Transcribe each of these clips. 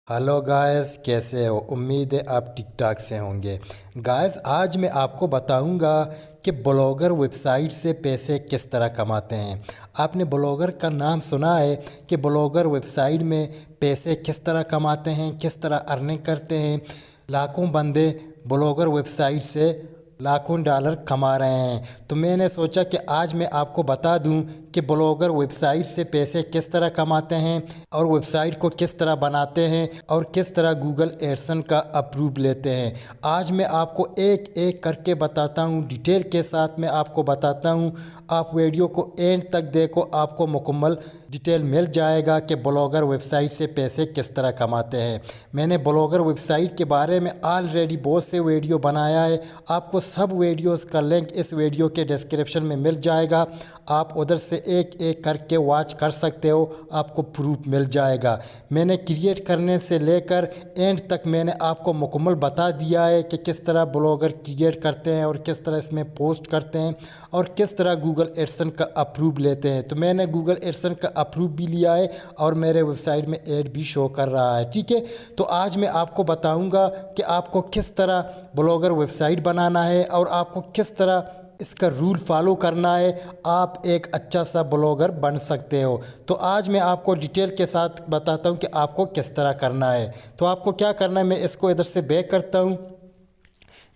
Hello guys, कैसे हो? उम्मीद है आप ठीक ठाक से होंगे। गाइस, आज मैं आपको बताऊंगा कि ब्लॉगर वेबसाइट से पैसे किस तरह कमाते हैं। आपने ब्लॉगर का नाम सुना है कि ब्लॉगर वेबसाइट में पैसे किस तरह कमाते हैं, किस तरह अर्निंग करते हैं। लाखों बंदे ब्लॉगर वेबसाइट से लाखों डॉलर कमा रहे हैं। तो मैंने सोचा कि आज मैं आपको बता दूं कि ब्लॉगर वेबसाइट से पैसे किस तरह कमाते हैं और वेबसाइट को किस तरह बनाते हैं और किस तरह गूगल एडसन का अप्रूव लेते हैं। आज मैं आपको एक एक करके बताता हूं, डिटेल के साथ मैं आपको बताता हूं। आप वीडियो को एंड तक देखो, आपको मुकम्मल डिटेल मिल जाएगा कि ब्लॉगर वेबसाइट से पैसे किस तरह कमाते हैं। मैंने ब्लॉगर वेबसाइट के बारे में ऑलरेडी बहुत से वीडियो बनाया है। आपको सब वीडियोस का लिंक इस वीडियो के डिस्क्रिप्शन में मिल जाएगा। आप उधर से एक एक करके वॉच कर सकते हो, आपको प्रूफ मिल जाएगा। मैंने क्रिएट करने से लेकर एंड तक मैंने आपको मुकम्मल बता दिया है कि किस तरह ब्लॉगर क्रिएट करते हैं और किस तरह इसमें पोस्ट करते हैं और किस तरह गूगल एडसन का अप्रूव लेते हैं। तो मैंने गूगल एडसन का अप्रूव भी लिया है और मेरे वेबसाइट में ऐड भी शो कर रहा है। ठीक है, तो आज मैं आपको बताऊंगा कि आपको किस तरह ब्लॉगर वेबसाइट बनाना है और आपको किस तरह इसका रूल फॉलो करना है। आप एक अच्छा सा ब्लॉगर बन सकते हो। तो आज मैं आपको डिटेल के साथ बताता हूँ कि आपको किस तरह करना है। तो आपको क्या करना है, मैं इसको इधर से बैक करता हूँ।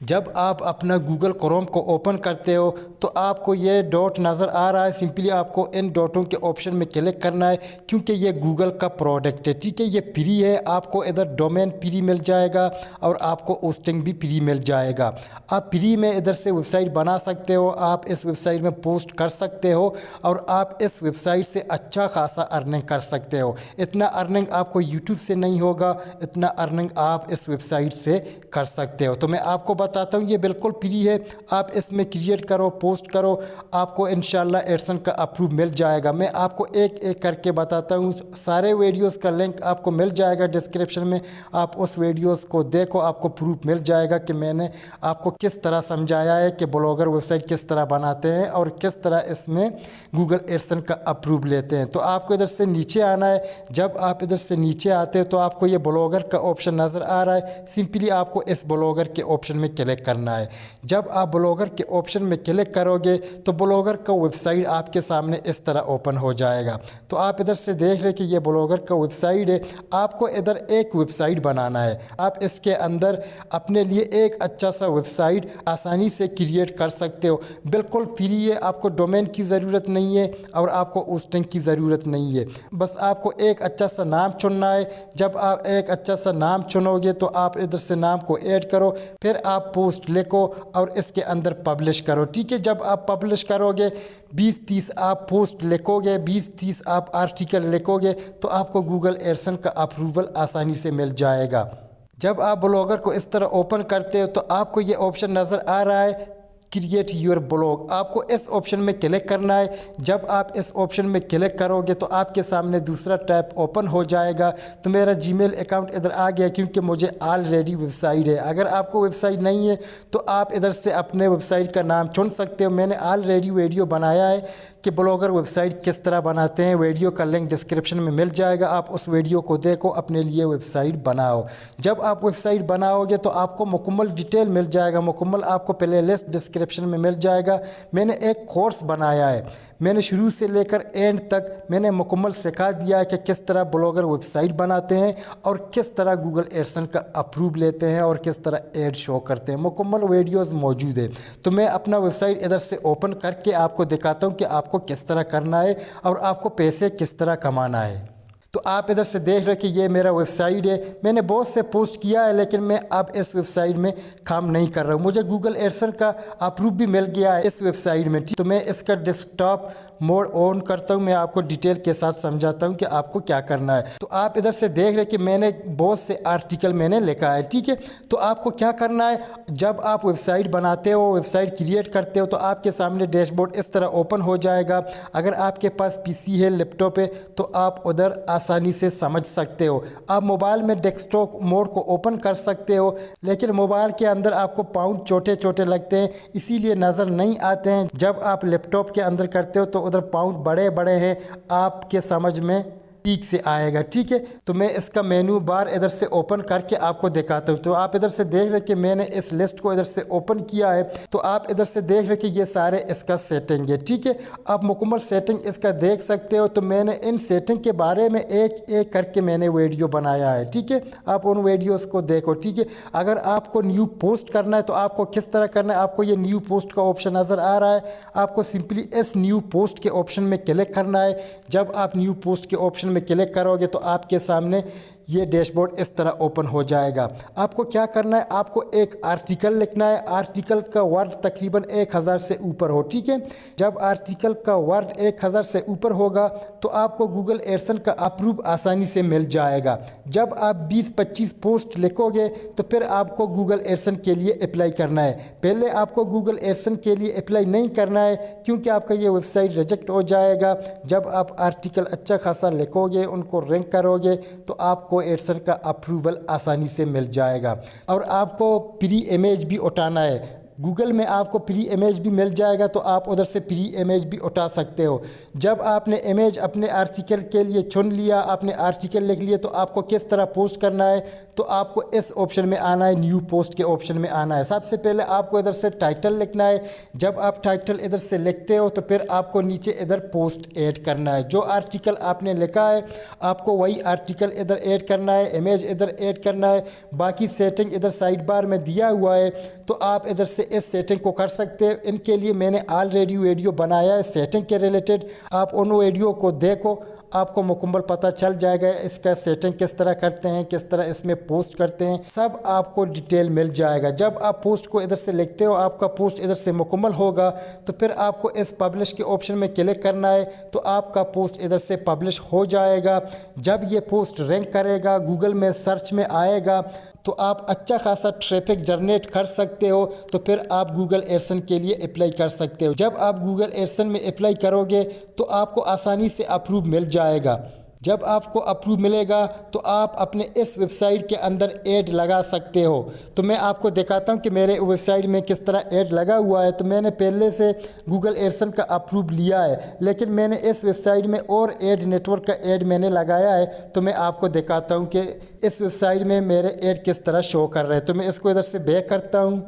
जब आप अपना गूगल क्रोम को ओपन करते हो तो आपको ये डॉट नज़र आ रहा है। सिंपली आपको इन डॉटों के ऑप्शन में क्लिक करना है क्योंकि ये गूगल का प्रोडक्ट है। ठीक है, ये फ्री है। आपको इधर डोमेन फ्री मिल जाएगा और आपको होस्टिंग भी फ्री मिल जाएगा। आप फ्री में इधर से वेबसाइट बना सकते हो, आप इस वेबसाइट में पोस्ट कर सकते हो और आप इस वेबसाइट से अच्छा खासा अर्निंग कर सकते हो। इतना अर्निंग आपको यूट्यूब से नहीं होगा, इतना अर्निंग आप इस वेबसाइट से कर सकते हो। तो मैं आपको बताता हूँ, ये बिल्कुल फ्री है। आप इसमें क्रिएट करो, पोस्ट करो, आपको इंशाल्लाह एडसन का अप्रूव मिल जाएगा। मैं आपको एक एक करके बताता हूँ। सारे वीडियोस का लिंक आपको मिल जाएगा डिस्क्रिप्शन में। आप उस वीडियोस को देखो, आपको प्रूफ मिल जाएगा कि मैंने आपको किस तरह समझाया है कि ब्लॉगर वेबसाइट किस तरह बनाते हैं और किस तरह इसमें गूगल एडसन का अप्रूव लेते हैं। तो आपको इधर से नीचे आना है। जब आप इधर से नीचे आते हो तो आपको ये ब्लॉगर का ऑप्शन नज़र आ रहा है। सिंपली आपको इस ब्लॉगर के ऑप्शन में क्लिक करना है। जब आप ब्लॉगर के ऑप्शन में क्लिक करोगे तो ब्लॉगर का वेबसाइट आपके सामने इस तरह ओपन हो जाएगा। तो आप इधर से देख रहे कि ये ब्लॉगर का वेबसाइट है। आपको इधर एक वेबसाइट बनाना है। आप इसके अंदर अपने लिए एक अच्छा सा वेबसाइट आसानी से क्रिएट कर सकते हो। बिल्कुल फ्री है, आपको डोमेन की ज़रूरत नहीं है और आपको होस्टिंग की ज़रूरत नहीं है। बस आपको एक अच्छा सा नाम चुनना है। जब आप एक अच्छा सा नाम चुनोगे तो आप इधर से नाम को ऐड करो, फिर आप पोस्ट लिखो और इसके अंदर पब्लिश करो। ठीक है, जब आप पब्लिश करोगे 20-30 आप पोस्ट लिखोगे, 20-30 आप आर्टिकल लिखोगे तो आपको गूगल एडसन का अप्रूवल आसानी से मिल जाएगा। जब आप ब्लॉगर को इस तरह ओपन करते हो तो आपको ये ऑप्शन नज़र आ रहा है, क्रिएट योर ब्लॉग। आपको इस ऑप्शन में क्लिक करना है। जब आप इस ऑप्शन में क्लिक करोगे तो आपके सामने दूसरा टैब ओपन हो जाएगा। तो मेरा जीमेल अकाउंट इधर आ गया क्योंकि मुझे ऑलरेडी वेबसाइट है। अगर आपको वेबसाइट नहीं है तो आप इधर से अपने वेबसाइट का नाम चुन सकते हो। मैंने ऑलरेडी वीडियो बनाया है कि ब्लॉगर वेबसाइट किस तरह बनाते हैं। वीडियो का लिंक डिस्क्रिप्शन में मिल जाएगा। आप उस वीडियो को देखो, अपने लिए वेबसाइट बनाओ। जब आप वेबसाइट बनाओगे तो आपको मुकम्मल डिटेल मिल जाएगा, मुकम्मल आपको प्लेलिस्ट डिस्क्रिप्शन में मिल जाएगा। मैंने एक कोर्स बनाया है, मैंने शुरू से लेकर एंड तक मैंने मुकम्मल सिखा दिया है कि किस तरह ब्लॉगर वेबसाइट बनाते हैं और किस तरह गूगल एडसन का अप्रूव लेते हैं और किस तरह ऐड शो करते हैं। मुकम्मल वीडियोस मौजूद है। तो मैं अपना वेबसाइट इधर से ओपन करके आपको दिखाता हूँ कि आपको किस तरह करना है और आपको पैसे किस तरह कमाना है। तो आप इधर से देख रहे कि ये मेरा वेबसाइट है। मैंने बहुत से पोस्ट किया है लेकिन मैं अब इस वेबसाइट में काम नहीं कर रहा हूँ। मुझे गूगल एडसन का अप्रूव भी मिल गया है इस वेबसाइट में। तो मैं इसका डेस्कटॉप मोड ऑन करता हूँ। मैं आपको डिटेल के साथ समझाता हूँ कि आपको क्या करना है। तो आप इधर से देख रहे कि मैंने बहुत से आर्टिकल मैंने लिखा है। ठीक है, तो आपको क्या करना है, जब आप वेबसाइट बनाते हो, वेबसाइट क्रिएट करते हो तो आपके सामने डैशबोर्ड इस तरह ओपन हो जाएगा। अगर आपके पास पीसी है, लैपटॉप है तो आप उधर आसानी से समझ सकते हो। आप मोबाइल में डेस्कटॉप मोड को ओपन कर सकते हो लेकिन मोबाइल के अंदर आपको पाउंड छोटे छोटे लगते हैं, इसीलिए नज़र नहीं आते हैं। जब आप लैपटॉप के अंदर करते हो तो उधर पाउंड बड़े बड़े हैं, आपके समझ में ठीक से आएगा। ठीक है, तो मैं इसका मेन्यू बार इधर से ओपन करके आपको दिखाता हूँ। तो आप इधर से देख रहे कि मैंने इस लिस्ट को इधर से ओपन किया है, तो आप इधर से देख रहे कि ये सारे इसका सेटिंग है। ठीक है, आप मुकम्मल सेटिंग इसका देख सकते हो। तो मैंने इन सेटिंग के बारे में एक एक करके मैंने वीडियो बनाया है। ठीक है, आप उन वीडियोस को देखो। ठीक है, अगर आपको न्यू पोस्ट करना है तो आपको किस तरह करना है, आपको ये न्यू पोस्ट का ऑप्शन नज़र आ रहा है, आपको सिंपली इस न्यू पोस्ट के ऑप्शन में क्लिक करना है। जब आप न्यू पोस्ट के ऑप्शन में क्लिक करोगे तो आपके सामने ये डैशबोर्ड इस तरह ओपन हो जाएगा। आपको क्या करना है, आपको एक आर्टिकल लिखना है। आर्टिकल का वर्ड तकरीबन 1000 से ऊपर हो। ठीक है, जब आर्टिकल का वर्ड 1000 से ऊपर होगा तो आपको गूगल एडसेंस का अप्रूव आसानी से मिल जाएगा। जब आप 20-25 पोस्ट लिखोगे तो फिर आपको गूगल एडसेंस के लिए अप्लाई करना है। पहले आपको गूगल एडसेंस के लिए अप्लाई नहीं करना है क्योंकि आपका ये वेबसाइट रिजेक्ट हो जाएगा। जब आप आर्टिकल अच्छा खासा लिखोगे, उनको रैंक करोगे, तो आपको एडसेंस का अप्रूवल आसानी से मिल जाएगा। और आपको प्री इमेज भी उठाना है। गूगल में आपको प्री इमेज भी मिल जाएगा, तो आप उधर से प्री इमेज भी उठा सकते हो। जब आपने इमेज अपने आर्टिकल के लिए चुन लिया, आपने आर्टिकल लिख लिया, तो आपको किस तरह पोस्ट करना है, तो आपको इस ऑप्शन में आना है, न्यू पोस्ट के ऑप्शन में आना है। सबसे पहले आपको इधर से टाइटल लिखना है। जब आप टाइटल इधर से लिखते हो तो फिर आपको नीचे इधर पोस्ट ऐड करना है। जो आर्टिकल आपने लिखा है आपको वही आर्टिकल इधर ऐड करना है, इमेज इधर ऐड करना है। बाकी सेटिंग इधर साइड बार में दिया हुआ है, तो आप इधर से इस सेटिंग को कर सकते हैं। इनके लिए मैंने ऑलरेडी वीडियो बनाया है सेटिंग के रिलेटेड, आप उन वीडियो को देखो, आपको मुकम्मल पता चल जाएगा इसका सेटिंग किस तरह करते हैं, किस तरह इसमें पोस्ट करते हैं, सब आपको डिटेल मिल जाएगा। जब आप पोस्ट को इधर से लिखते हो, आपका पोस्ट इधर से मुकम्मल होगा, तो फिर आपको इस पब्लिश के ऑप्शन में क्लिक करना है, तो आपका पोस्ट इधर से पब्लिश हो जाएगा। जब ये पोस्ट रैंक करेगा, गूगल में सर्च में आएगा, तो आप अच्छा खासा ट्रैफिक जनरेट कर सकते हो। तो फिर आप गूगल एडसेंस के लिए अप्लाई कर सकते हो। जब आप गूगल एडसेंस में अप्लाई करोगे तो आपको आसानी से अप्रूव मिल जाएगा। जब आपको अप्रूव मिलेगा तो आप अपने इस वेबसाइट के अंदर ऐड लगा सकते हो। तो मैं आपको दिखाता हूँ कि मेरे वेबसाइट में किस तरह ऐड लगा हुआ है। तो मैंने पहले से गूगल एडसेंस का अप्रूव लिया है, लेकिन मैंने इस वेबसाइट में और ऐड नेटवर्क का ऐड मैंने लगाया है। तो मैं आपको दिखाता हूँ कि इस वेबसाइट में मेरे ऐड किस तरह शो कर रहे हैं। तो मैं इसको इधर से बैक करता हूँ।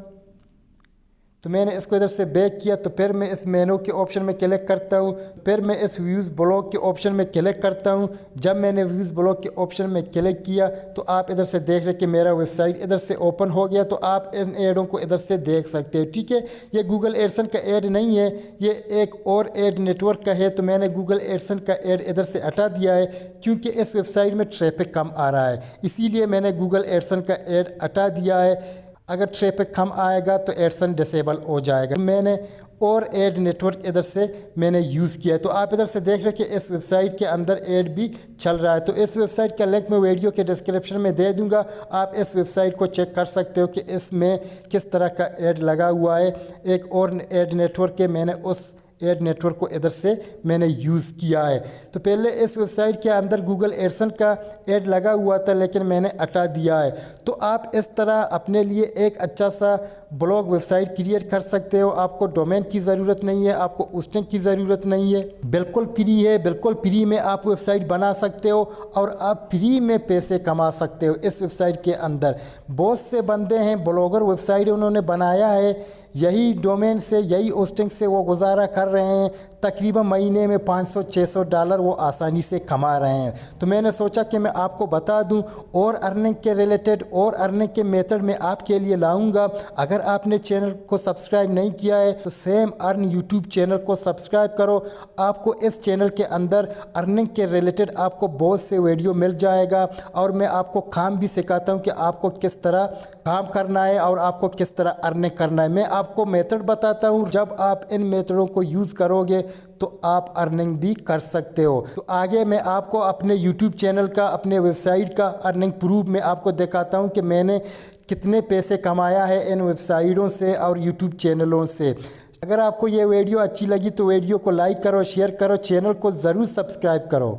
तो मैंने इसको इधर से बैक किया, तो फिर मैं इस मेनू के ऑप्शन में क्लिक करता हूँ। फिर मैं इस व्यूज़ ब्लॉग के ऑप्शन में क्लिक करता हूँ। जब मैंने व्यूज़ ब्लॉग के ऑप्शन में क्लिक किया तो आप इधर से देख रहे कि मेरा वेबसाइट इधर से ओपन हो गया। तो आप इन एडों को इधर से देख सकते हो। ठीक है, ये गूगल एडसेंस का ऐड नहीं है, ये एक और ऐड नेटवर्क का है। तो मैंने गूगल एडसेंस का ऐड इधर से हटा दिया है क्योंकि इस वेबसाइट में ट्रैफिक कम आ रहा है, इसीलिए मैंने गूगल एडसेंस का ऐड हटा दिया है। अगर ट्रैफिक कम आएगा तो एडसेंस डिसेबल हो जाएगा। मैंने और ऐड नेटवर्क इधर से मैंने यूज़ किया है। तो आप इधर से देख रहे हैं कि इस वेबसाइट के अंदर ऐड भी चल रहा है। तो इस वेबसाइट का लिंक मैं वीडियो के डिस्क्रिप्शन में दे दूंगा, आप इस वेबसाइट को चेक कर सकते हो कि इसमें किस तरह का ऐड लगा हुआ है। एक और ऐड नेटवर्क के मैंने उस ऐड नेटवर्क को इधर से मैंने यूज़ किया है। तो पहले इस वेबसाइट के अंदर गूगल एडसेंस का ऐड लगा हुआ था, लेकिन मैंने हटा दिया है। तो आप इस तरह अपने लिए एक अच्छा सा ब्लॉग वेबसाइट क्रिएट कर सकते हो। आपको डोमेन की ज़रूरत नहीं है, आपको होस्टिंग की ज़रूरत नहीं है, बिल्कुल फ्री है। बिल्कुल फ्री में आप वेबसाइट बना सकते हो और आप फ्री में पैसे कमा सकते हो। इस वेबसाइट के अंदर बहुत से बंदे हैं, ब्लॉगर वेबसाइट उन्होंने बनाया है, यही डोमेन से, यही होस्टिंग से वो गुजारा कर रहे हैं। तकरीबन महीने में $500-600 डॉलर वो आसानी से कमा रहे हैं। तो मैंने सोचा कि मैं आपको बता दूं और अर्निंग के रिलेटेड और अर्निंग के मेथड में आपके लिए लाऊंगा। अगर आपने चैनल को सब्सक्राइब नहीं किया है तो सेम अर्न यूट्यूब चैनल को सब्सक्राइब करो। आपको इस चैनल के अंदर अर्निंग के रिलेटेड आपको बहुत से वीडियो मिल जाएगा और मैं आपको काम भी सिखाता हूँ कि आपको किस तरह काम करना है और आपको किस तरह अर्निंग करना है। मैं आपको मेथड बताता हूँ, जब आप इन मेथडों को यूज़ करोगे तो आप अर्निंग भी कर सकते हो। तो आगे मैं आपको अपने यूट्यूब चैनल का, अपने वेबसाइट का अर्निंग प्रूफ में आपको दिखाता हूँ कि मैंने कितने पैसे कमाया है इन वेबसाइटों से और यूट्यूब चैनलों से। अगर आपको ये वीडियो अच्छी लगी तो वीडियो को लाइक करो, शेयर करो, चैनल को ज़रूर सब्सक्राइब करो।